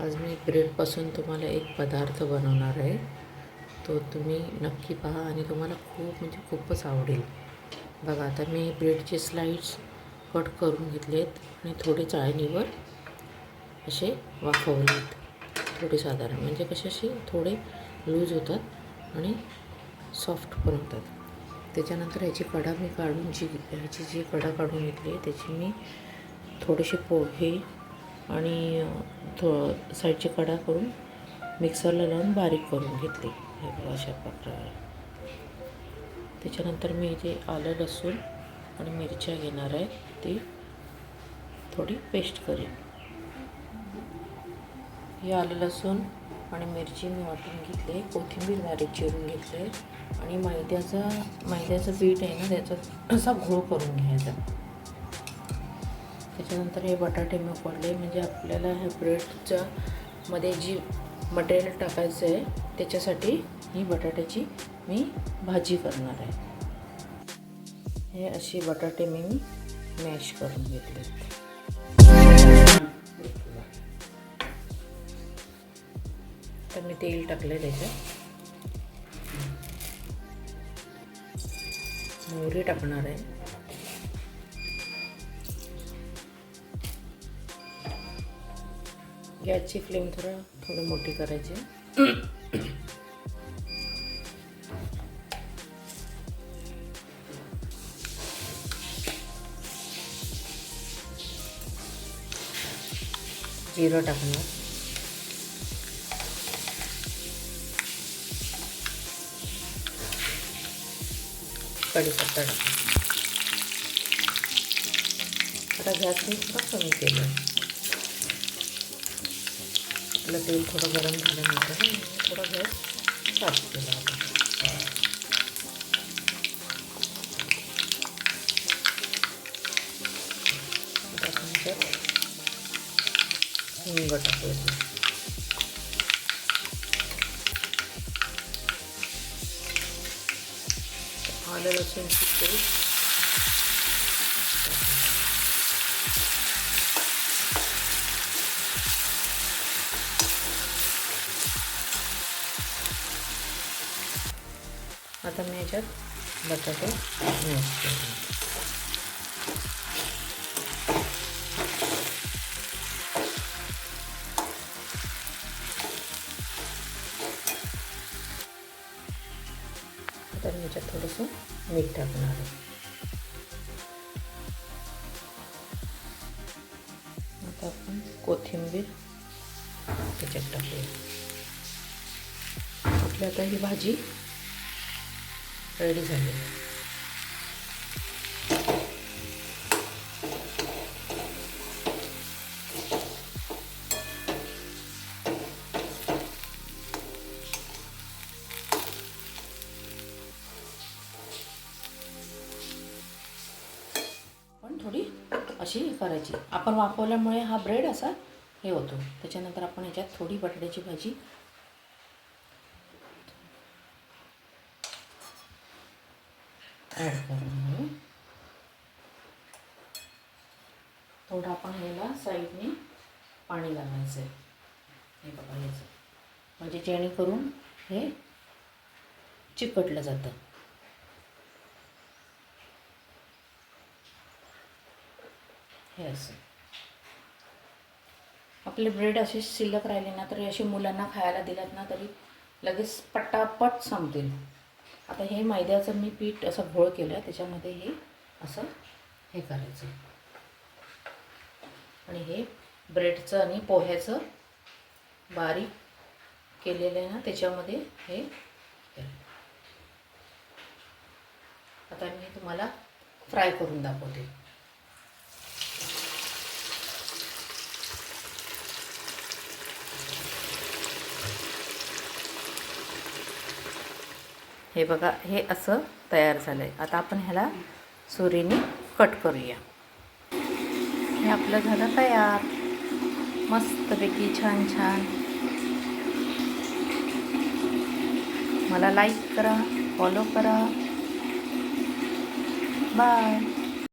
आज मी ब्रेडपासून तुम्हाला एक पदार्थ बनवणार आहे. तो तुम्ही नक्की पहा आणि तुम्हाला खूपच आवडेल. बघा, आता मी ब्रेडचे स्लाइड्स कट करून घेतलेत आणि थोडे चाळणीवर असे वाफवलेत. थोडे साधारण म्हणजे कसे असे थोडे लूज होतात आणि सॉफ्ट पण होतात. त्याच्यानंतर ह्याची कडा मी काढून ह्याची जी कडा काढून घेतली त्याची मी थोडेसे पोहे आणि साईडची कडा करून मिक्सरला लावून बारीक करून घेतले. हे बघा अशा प्रकारे. त्याच्यानंतर मी जे आलं लसूण आणि मिरच्या घेणार आहे ती थोडी पेस्ट करेन. हे आलं लसूण आणि मिरची मी वाटून घेतले, कोथिंबीर बारीक चिरून घेतले आणि मैद्याचं पीठ आहे ना त्याचा असा घोळ करून घ्यायचा. त्याच्यानंतर हे बटाटे मी उकडले, म्हणजे आपल्याला ह्या ब्रेडच्या मध्ये जी मटेरियल टाकायचं आहे त्याच्यासाठी ही बटाट्याची मी भाजी करणार आहे. हे अशी बटाटे मी मॅश करून घेतले. तर मी तेल टाकलं, त्याच्यात मोहरी टाकणार आहे. गॅसची फ्लेम थोडी मोठी करायची. जिरं टाकणार, कढीपत्ता टाकणार. आता गॅस मी थोडा कमी केलं. आपलं तेल थोडं गरम झाल्यानंतर थोडा गॅस साफ केला होता. त्यानंतर हिंग टाकायचं. आलं लसूणची पेस्ट, आता मी याच्यात बटाटे मॅश करते. आता मी याच्यात थोडंसं मीठ टाकणार आहे. आता आपण कोथिंबीर त्याच्यात टाकूया. आपली आता ही भाजी रेडी झाली. पण थोडी अशी करायची. आपण वाफवल्यामुळे हा ब्रेड असा हे होतो. त्याच्यानंतर आपण ह्याच्यात थोडी बटाट्याची भाजी ॲड करून थोडं आपण ह्याला साईडने पाणी लावायचं आहे. हे बघा याचं, म्हणजे जेणेकरून हे चिकटलं जातं. हे असं आपले ब्रेड असे शिल्लक राहिले ना तरी असे मुलांना खायला दिलात ना तरी लगेच पटापट संपतील. आता हे मैद्याचं मी पीठ असं घोळ केलं, त्याच्यामध्ये हे असं हे करायचं आणि हे ब्रेडचं आणि पोह्याचं बारीक केलेलं आहे ना त्याच्यामध्ये हे. आता मी तुम्हाला फ्राय करून दाखवते. हे बघा, हे असं तयार झालं आहे. आता आपण ह्याला सुरीने कट करूया. हे आपलं झालं तयार, मस्तपैकी छान छान. मला लाईक करा, फॉलो करा. बाय.